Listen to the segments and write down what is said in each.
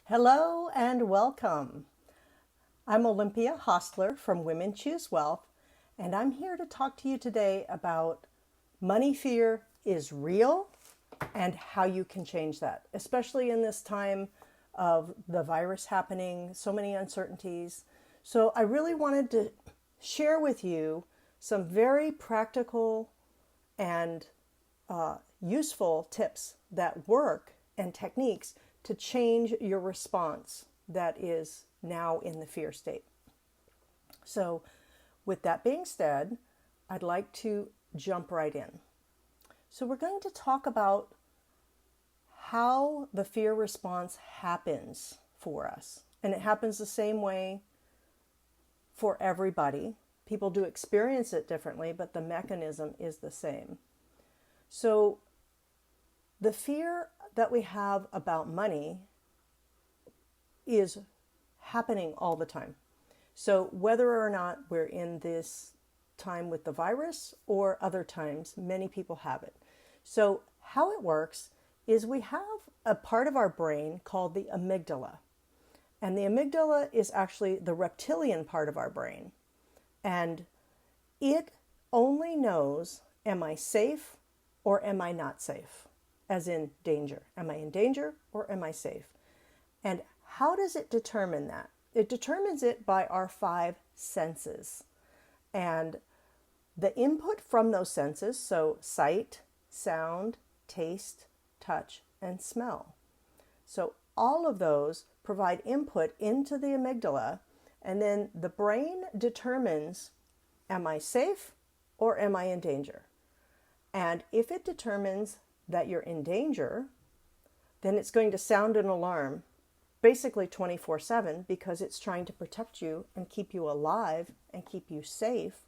Hello and welcome. I'm Olympia Hostler from Women Choose Wealth, and I'm here to talk to you today about money fear is real and how you can change that, especially in this time of the virus happening, so many uncertainties. So, I really wanted to share with you some very practical and useful tips that work and techniques to change your response that is now in the fear state. So, with that being said, I'd like to jump right in. So, we're going to talk about how the fear response happens for us. And it happens the same way for everybody. People do experience it differently, but the mechanism is the same. So, the fear that we have about money is happening all the time. So, whether or not we're in this time with the virus or other times, many people have it. So, how it works is we have a part of our brain called the amygdala. And the amygdala is actually the reptilian part of our brain. And it only knows, am I safe or am I not safe? As in danger. Am I in danger or am I safe? And how does it determine that? It determines it by our five senses. And the input from those senses, so sight, sound, taste, touch, and smell. So all of those provide input into the amygdala, and then the brain determines, am I safe or am I in danger? And if it determines that you're in danger, then it's going to sound an alarm basically 24/7 because it's trying to protect you and keep you alive and keep you safe.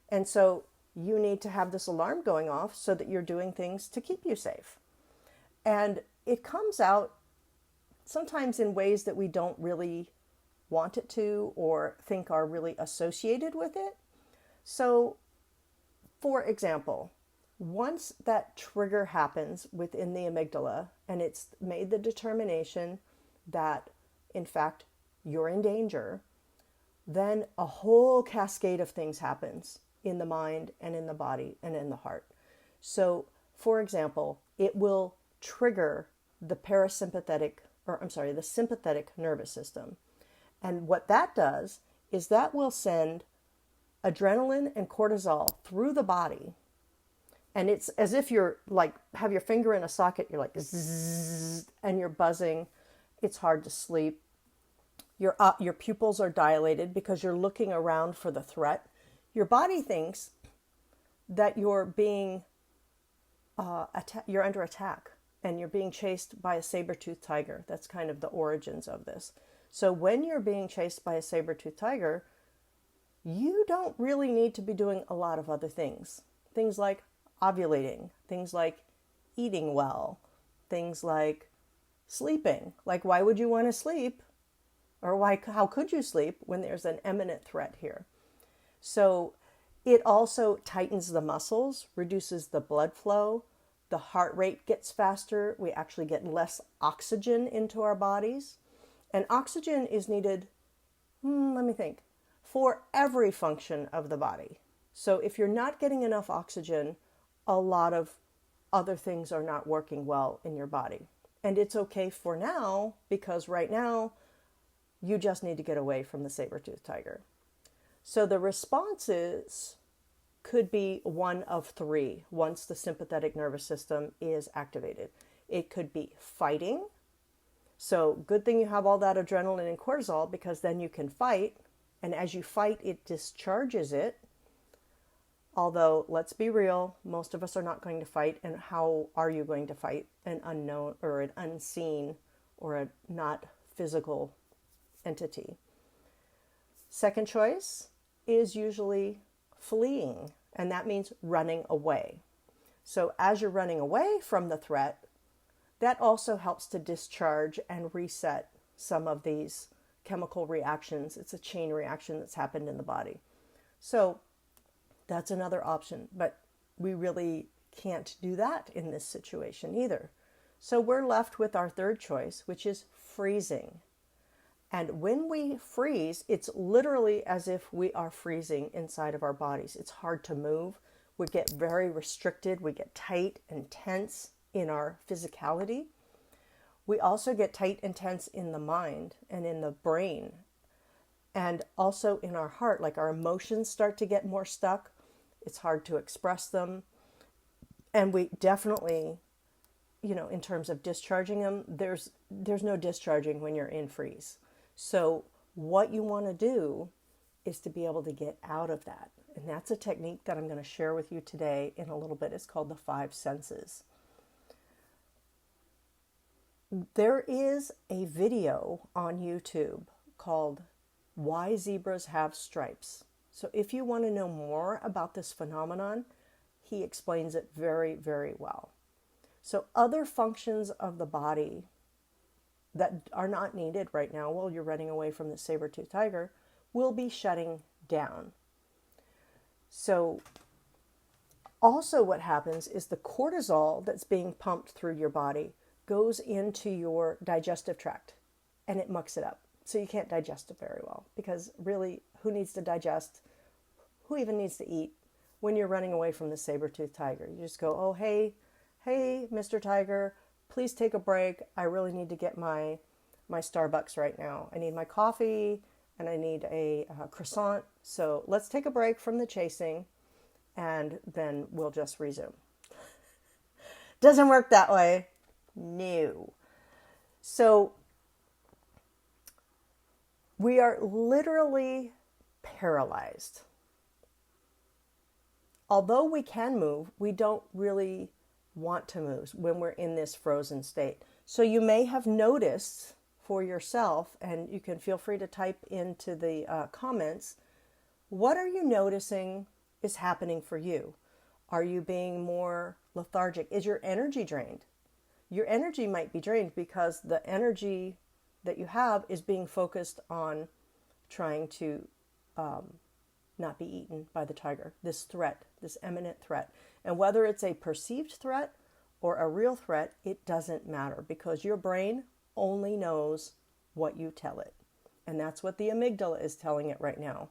And so you need to have this alarm going off so that you're doing things to keep you safe. And it comes out sometimes in ways that we don't really want it to or think are really associated with it. So, for example, once that trigger happens within the amygdala and it's made the determination that, in fact, you're in danger, then a whole cascade of things happens in the mind and in the body and in the heart. So, for example, it will trigger the the sympathetic nervous system. And what that does is that will send adrenaline and cortisol through the body. And it's as if you're like, have your finger in a socket, you're like, zzz, and you're buzzing. It's hard to sleep. Your pupils are dilated because you're looking around for the threat. Your body thinks that you're being, you're under attack and you're being chased by a saber-toothed tiger. That's kind of the origins of this. So when you're being chased by a saber-toothed tiger, you don't really need to be doing a lot of other things. Things like ovulating, things like eating well, things like sleeping. Like, why would you want to sleep? Or how could you sleep when there's an imminent threat here? So it also tightens the muscles, reduces the blood flow, the heart rate gets faster, we actually get less oxygen into our bodies. And oxygen is needed, for every function of the body. So if you're not getting enough oxygen, a lot of other things are not working well in your body. And it's okay for now, because right now, you just need to get away from the saber-toothed tiger. So the responses could be one of three once the sympathetic nervous system is activated. It could be fighting. So good thing you have all that adrenaline and cortisol, because then you can fight. And as you fight, it discharges it. Although, let's be real, most of us are not going to fight. And how are you going to fight an unknown or an unseen or a not physical entity? Second choice is usually fleeing, and that means running away. So as you're running away from the threat, that also helps to discharge and reset some of these chemical reactions. It's a chain reaction that's happened in the body. So that's another option, but we really can't do that in this situation either. So we're left with our third choice, which is freezing. And when we freeze, it's literally as if we are freezing inside of our bodies. It's hard to move. We get very restricted. We get tight and tense in our physicality. We also get tight and tense in the mind and in the brain, and also in our heart. Like our emotions start to get more stuck. It's hard to express them. And we definitely, in terms of discharging them, there's no discharging when you're in freeze. So what you want to do is to be able to get out of that. And that's a technique that I'm going to share with you today in a little bit. It's called the 5 senses. There is a video on YouTube called Why Zebras Have Stripes. So if you want to know more about this phenomenon, he explains it very, very well. So other functions of the body that are not needed right now while you're running away from the saber-toothed tiger will be shutting down. So also what happens is the cortisol that's being pumped through your body goes into your digestive tract and it mucks it up. So you can't digest it very well, because really, who needs to digest? Who even needs to eat when you're running away from the saber-toothed tiger? You just go, oh, hey, Mr. Tiger, please take a break. I really need to get my Starbucks right now. I need my coffee and I need a croissant. So let's take a break from the chasing and then we'll just resume. Doesn't work that way. No. So we are literally paralyzed. Although we can move, we don't really want to move when we're in this frozen state. So you may have noticed for yourself, and you can feel free to type into the comments, what are you noticing is happening for you? Are you being more lethargic? Is your energy drained? Your energy might be drained because the energy that you have is being focused on trying to not be eaten by the tiger, this threat, this imminent threat. And whether it's a perceived threat or a real threat, it doesn't matter, because your brain only knows what you tell it. And that's what the amygdala is telling it right now.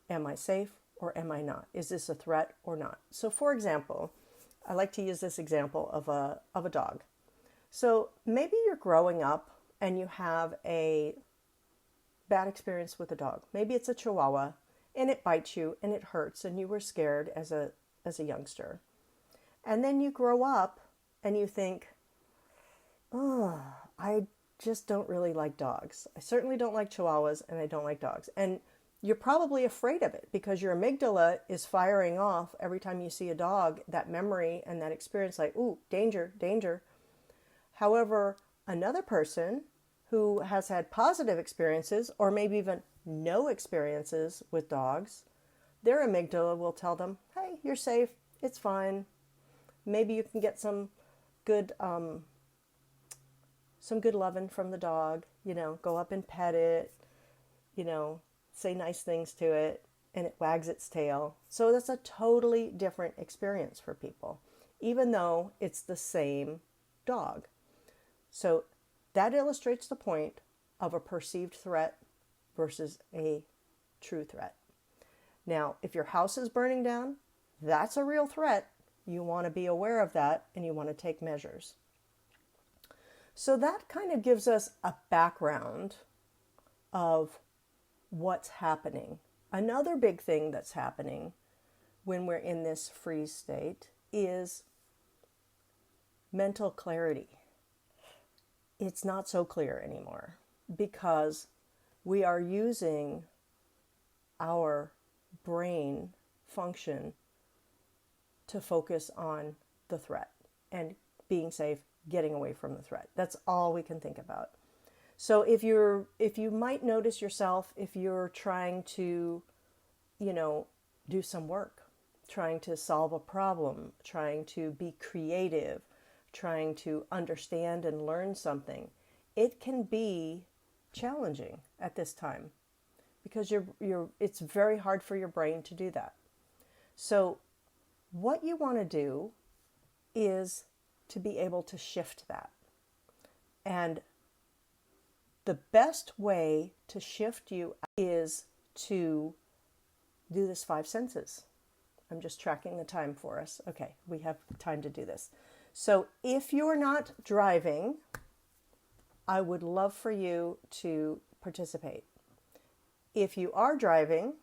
Am I safe or am I not? Is this a threat or not? So for example, I like to use this example of a dog. So maybe you're growing up and you have a bad experience with a dog. Maybe it's a Chihuahua and it bites you and it hurts and you were scared as a youngster. And then you grow up and you think, oh, I just don't really like dogs. I certainly don't like Chihuahuas and I don't like dogs. And you're probably afraid of it because your amygdala is firing off every time you see a dog, that memory and that experience, like, ooh, danger, danger. However, another person who has had positive experiences or maybe even no experiences with dogs, their amygdala will tell them, hey, you're safe, it's fine. Maybe you can get some good loving from the dog, go up and pet it, say nice things to it, and it wags its tail. So that's a totally different experience for people, even though it's the same dog. So that illustrates the point of a perceived threat versus a true threat. Now, if your house is burning down, that's a real threat. You want to be aware of that and you want to take measures. So that kind of gives us a background of what's happening. Another big thing that's happening when we're in this freeze state is mental clarity. It's not so clear anymore because we are using our brain function to focus on the threat and being safe, getting away from the threat. That's all we can think about. So if you might notice yourself, if you're trying to, do some work, trying to solve a problem, trying to be creative, trying to understand and learn something, it can be challenging at this time because it's very hard for your brain to do that. So what you want to do is to be able to shift that. And the best way to shift you is to do this 5 senses. I'm just tracking the time for us. Okay, we have time to do this. So if you're not driving, I would love for you to participate. If you are driving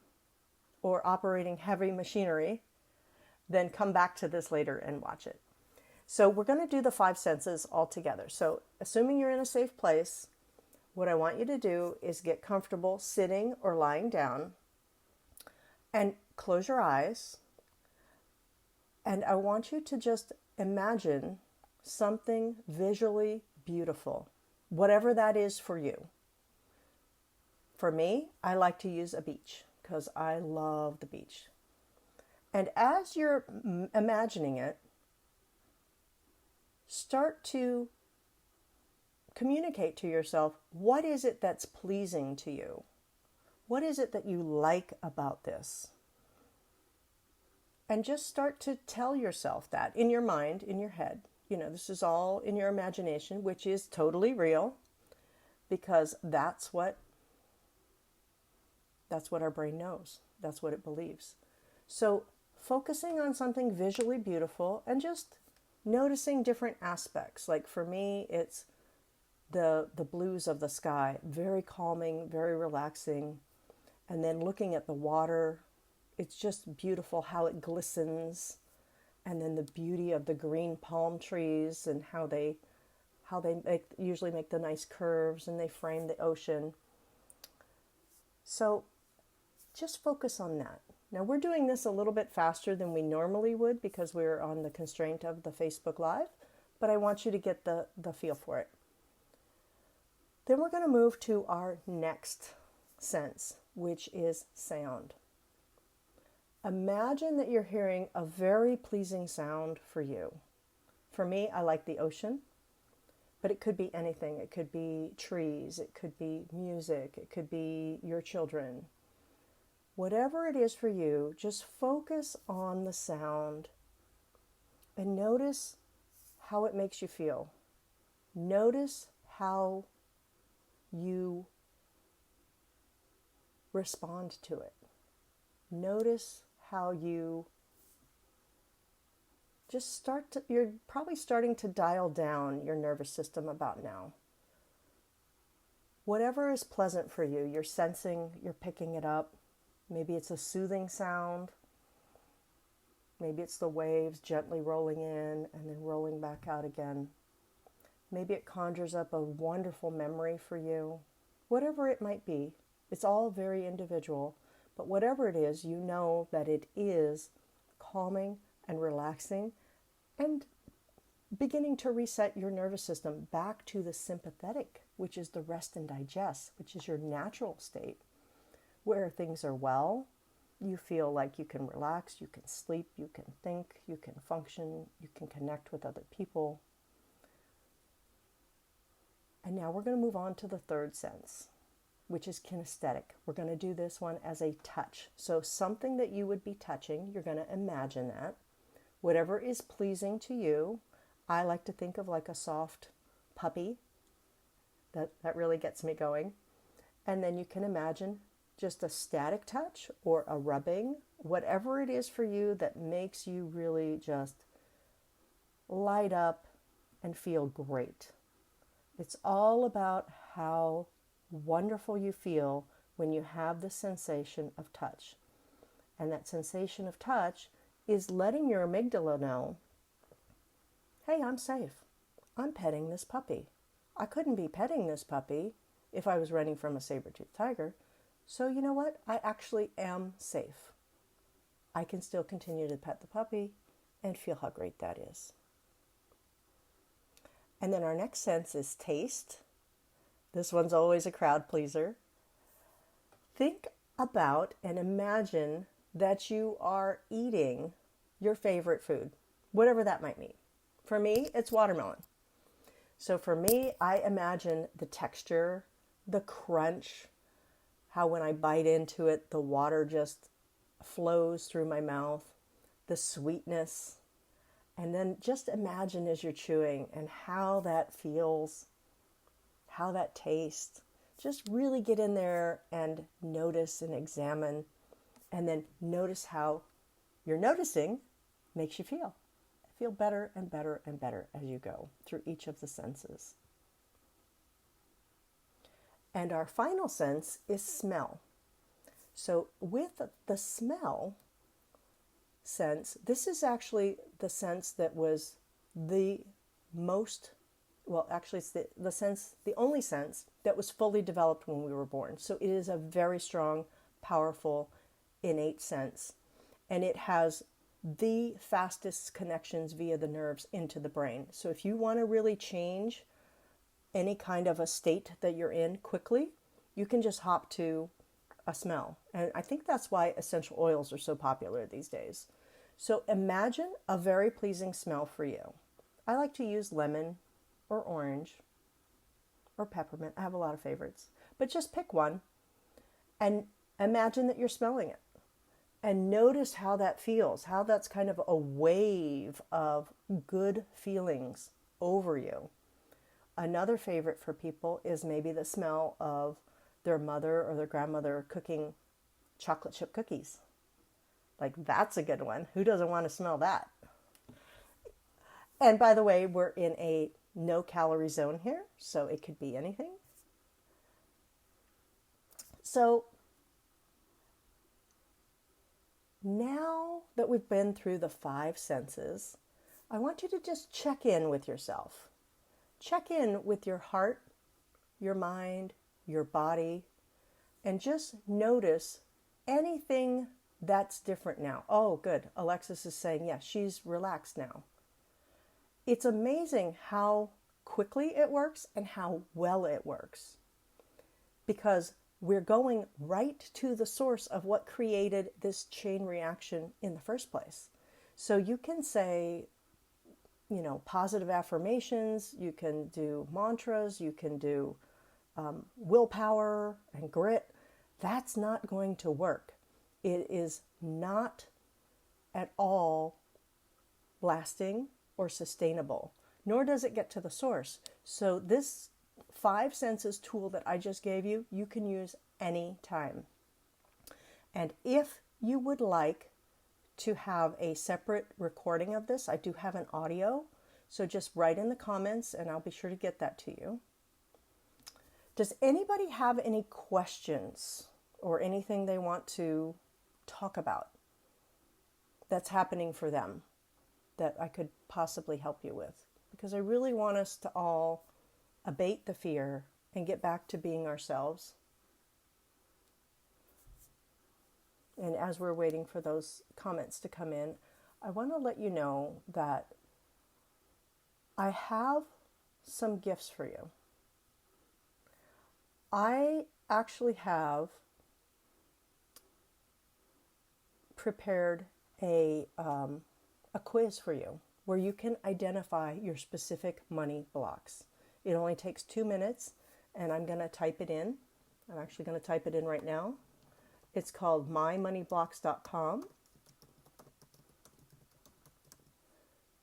or operating heavy machinery, then come back to this later and watch it. So we're going to do the 5 senses all together. So assuming you're in a safe place, what I want you to do is get comfortable sitting or lying down and close your eyes. And I want you to just imagine something visually beautiful, whatever that is for you. For me, I like to use a beach because I love the beach. And as you're imagining it, start to communicate to yourself, what is it that's pleasing to you? What is it that you like about this? And just start to tell yourself that in your mind, in your head. This is all in your imagination, which is totally real, because that's what our brain knows. That's what it believes. So focusing on something visually beautiful and just noticing different aspects. Like for me, it's the blues of the sky, very calming, very relaxing. And then looking at the water, it's just beautiful how it glistens. And then the beauty of the green palm trees and how they usually make the nice curves and they frame the ocean. So just focus on that. Now we're doing this a little bit faster than we normally would because we're on the constraint of the Facebook Live, but I want you to get the feel for it. Then we're going to move to our next sense, which is sound. Imagine that you're hearing a very pleasing sound for you. For me, I like the ocean, but it could be anything. It could be trees, it could be music, it could be your children. Whatever it is for you, just focus on the sound and notice how it makes you feel. Notice how you respond to it. Notice how you just you're probably starting to dial down your nervous system about now. Whatever is pleasant for you, you're sensing, you're picking it up. Maybe it's a soothing sound. Maybe it's the waves gently rolling in and then rolling back out again. Maybe it conjures up a wonderful memory for you. Whatever it might be, it's all very individual. But whatever it is, you know that it is calming and relaxing and beginning to reset your nervous system back to the sympathetic, which is the rest and digest, which is your natural state, where things are well, you feel like you can relax, you can sleep, you can think, you can function, you can connect with other people. And now we're going to move on to the third sense, which is kinesthetic. We're going to do this one as a touch. So something that you would be touching, you're going to imagine that. Whatever is pleasing to you, I like to think of like a soft puppy. That really gets me going. And then you can imagine just a static touch or a rubbing, whatever it is for you that makes you really just light up and feel great. It's all about how wonderful you feel when you have the sensation of touch. And that sensation of touch is letting your amygdala know, hey, I'm safe. I'm petting this puppy. I couldn't be petting this puppy if I was running from a saber-toothed tiger. So you know what? I actually am safe. I can still continue to pet the puppy and feel how great that is. And then our next sense is taste. This one's always a crowd pleaser. Think about and imagine that you are eating your favorite food, whatever that might mean. For me, it's watermelon. So for me, I imagine the texture, the crunch, how when I bite into it, the water just flows through my mouth, the sweetness, And then just imagine as you're chewing and how that feels, how that tastes. Just really get in there and notice and examine, and then notice how you're noticing makes you feel. Feel better and better and better as you go through each of the senses. And our final sense is smell. So with the smell sense, this is actually the sense that was the most, well, actually it's the only sense that was fully developed when we were born. So it is a very strong, powerful, innate sense. And it has the fastest connections via the nerves into the brain. So if you want to really change any kind of a state that you're in quickly, you can just hop to a smell. And I think that's why essential oils are so popular these days. So imagine a very pleasing smell for you. I like to use lemon or orange or peppermint. I have a lot of favorites. But just pick one and imagine that you're smelling it. And notice how that feels, how that's kind of a wave of good feelings over you. Another favorite for people is maybe the smell of their mother or their grandmother cooking chocolate chip cookies. Like, that's a good one. Who doesn't want to smell that? And by the way, we're in a no calorie zone here, so it could be anything. So now that we've been through the 5 senses, I want you to just check in with yourself. Check in with your heart, your mind, your body, and just notice anything that's different now. Oh, good. Alexis is saying, yes, she's relaxed now. It's amazing how quickly it works and how well it works, because we're going right to the source of what created this chain reaction in the first place. So you can say, positive affirmations, you can do mantras, you can do willpower and grit. That's not going to work. It is not at all lasting or sustainable, nor does it get to the source. So this 5 senses tool that I just gave you, you can use any time. And if you would like to have a separate recording of this, I do have an audio. So just write in the comments and I'll be sure to get that to you. Does anybody have any questions or anything they want to talk about that's happening for them that I could possibly help you with? Because I really want us to all abate the fear and get back to being ourselves. And as we're waiting for those comments to come in, I want to let you know that I have some gifts for you. I actually have prepared a quiz for you where you can identify your specific money blocks. It only takes 2 minutes, and I'm going to type it in. I'm actually going to type it in right now. It's called mymoneyblocks.com.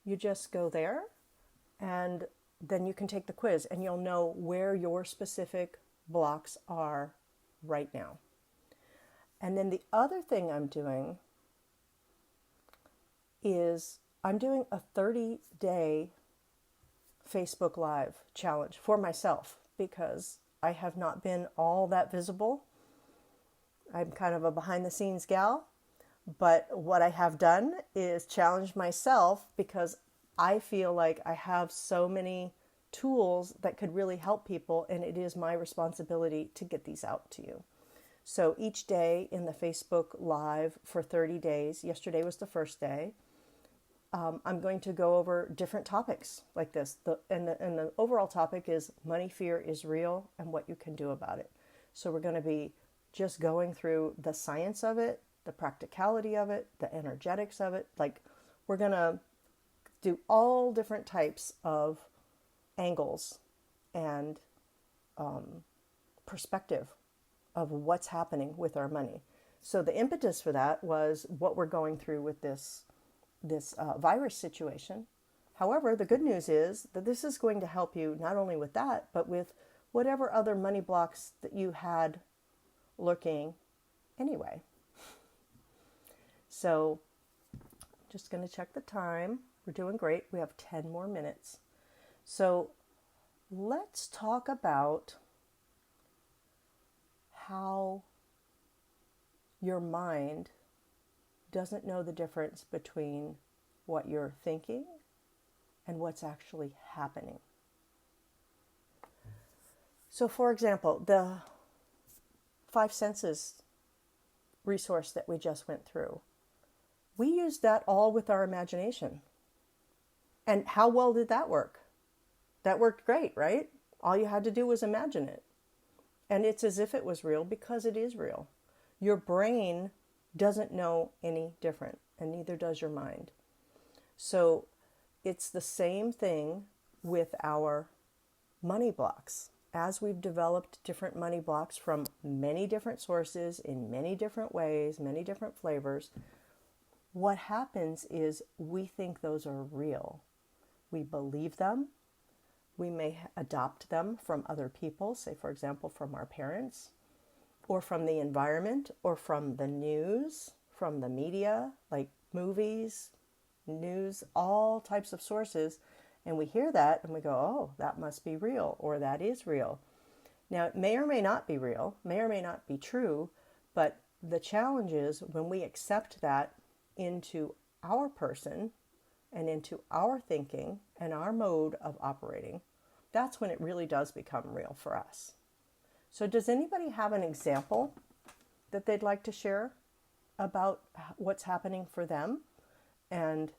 You just go there, and then you can take the quiz, and you'll know where your specific blocks are right now. And then the other thing I'm doing is I'm doing a 30-day Facebook Live challenge for myself because I have not been all that visible. I'm kind of a behind-the-scenes gal, but what I have done is challenge myself because I feel like I have so many tools that could really help people, and it is my responsibility to get these out to you. So each day in the Facebook Live for 30 days, yesterday was the first day, I'm going to go over different topics like this. And the overall topic is money fear is real and what you can do about it. So we're going to be just going through the science of it, the practicality of it, the energetics of it. Like, we're going to do all different types of angles and perspective of what's happening with our money. So the impetus for that was what we're going through with this this virus situation. However, the good news is that this is going to help you not only with that, but with whatever other money blocks that you had lurking anyway. So, just going to check the time. We're doing great. We have 10 more minutes. So, let's talk about how your mind doesn't know the difference between what you're thinking and what's actually happening. So, for example, the five senses resource that we just went through, we used that all with our imagination. And how well did that work? That worked great, right? All you had to do was imagine it. And it's as if it was real because it is real. Your brain doesn't know any different, and neither does your mind. So it's the same thing with our money blocks. As we've developed different money blocks from many different sources in many different ways, many different flavors, what happens is we think those are real. We believe them. We may adopt them from other people, say, for example, from our parents, or from the environment, or from the news, from the media, like movies, news, all types of sources. And we hear that and we go, oh, that must be real, or that is real. Now, it may or may not be real, may or may not be true, but the challenge is when we accept that into our person and into our thinking and our mode of operating, that's when it really does become real for us. So does anybody have an example that they'd like to share about what's happening for them and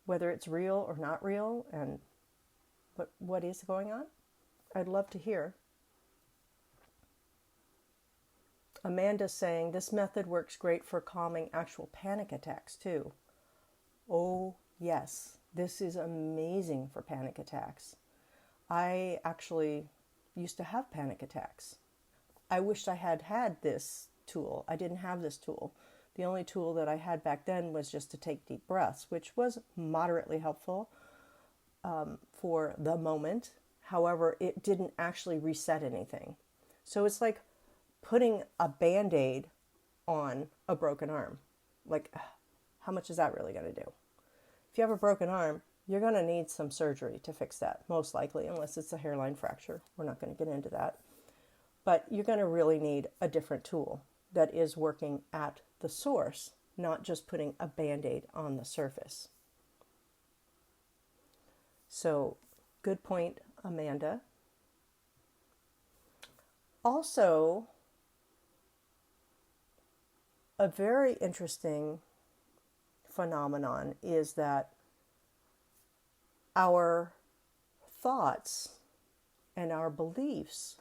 whether it's real or not real and what is going on? I'd love to hear. Amanda's saying this method works great for calming actual panic attacks too. Oh, yes. This is amazing for panic attacks. I actually used to have panic attacks. I wished I had had this tool. I didn't have this tool. The only tool that I had back then was just to take deep breaths, which was moderately helpful for the moment. However, it didn't actually reset anything. So it's like putting a Band-Aid on a broken arm. Like, how much is that really going to do? If you have a broken arm, you're going to need some surgery to fix that, most likely, unless it's a hairline fracture. We're not going to get into that. But you're going to really need a different tool that is working at the source, not just putting a Band-Aid on the surface. So, good point, Amanda. Also, a very interesting phenomenon is that our thoughts and our beliefs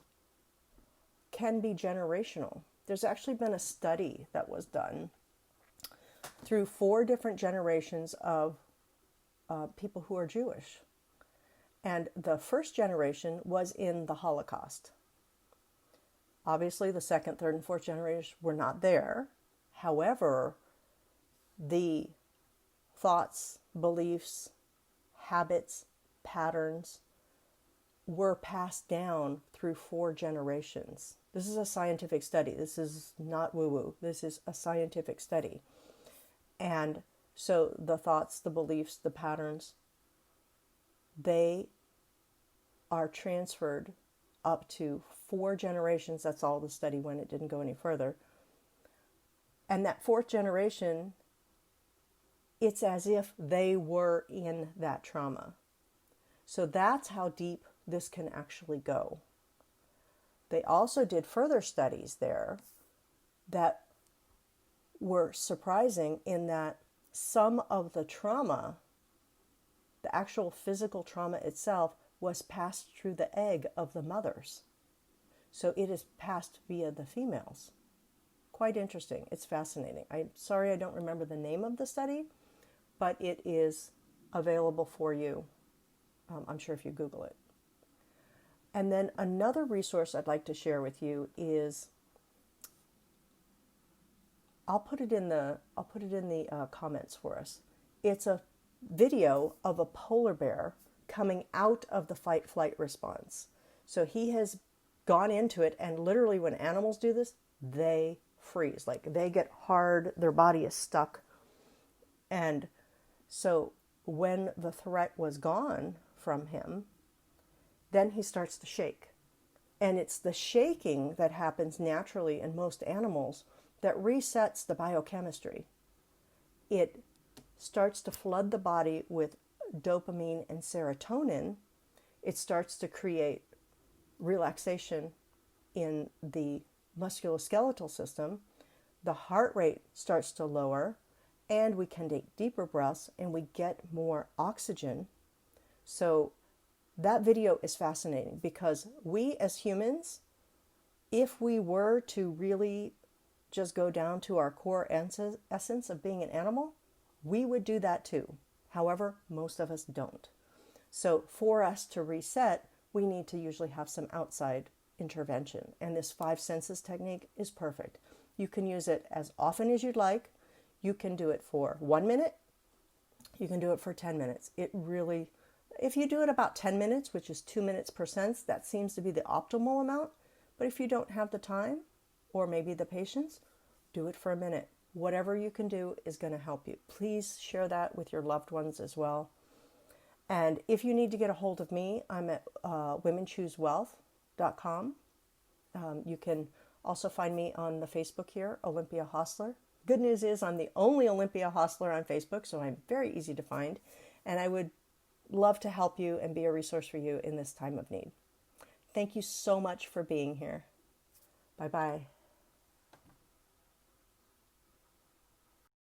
can be generational. There's actually been a study that was done through 4 different generations of people who are Jewish. And the first generation was in the Holocaust. Obviously, the second, third, and fourth generation were not there. However, the thoughts, beliefs, habits, patterns were passed down through 4 generations. This is a scientific study. This is not woo-woo. This is a scientific study. And so the thoughts, the beliefs, the patterns, they are transferred up to 4 generations. That's all the study went. It didn't go any further. And that 4th generation, it's as if they were in that trauma. So that's how deep this can actually go. They also did further studies there that were surprising in that some of the trauma, the actual physical trauma itself, was passed through the egg of the mothers. So it is passed via the females. Quite interesting. It's fascinating. I'm sorry I don't remember the name of the study, but it is available for you. I'm sure if you Google it. And then another resource I'd like to share with you is I'll put it in the comments for us. It's a video of a polar bear coming out of the fight flight response. So he has gone into it, and literally when animals do this, they freeze. Like they get hard, their body is stuck. And so when the threat was gone from him, then he starts to shake. And it's the shaking that happens naturally in most animals that resets the biochemistry. It starts to flood the body with dopamine and serotonin. It starts to create relaxation in the musculoskeletal system. The heart rate starts to lower, and we can take deeper breaths and we get more oxygen. So that video is fascinating because we as humans, if we were to really just go down to our core essence of being an animal, we would do that too. However, most of us don't. So for us to reset, we need to usually have some outside intervention. And this 5 senses technique is perfect. You can use it as often as you'd like. You can do it for 1 minute. You can do it for 10 minutes. It really, if you do it about 10 minutes, which is 2 minutes per sense, that seems to be the optimal amount. But if you don't have the time or maybe the patience, do it for a minute. Whatever you can do is going to help you. Please share that with your loved ones as well. And if you need to get a hold of me, I'm at womenchoosewealth.com. You can also find me on the Facebook here, Olympia Hostler. Good news is I'm the only Olympia Hostler on Facebook, so I'm very easy to find. And I would love to help you and be a resource for you in this time of need. Thank you so much for being here. Bye-bye.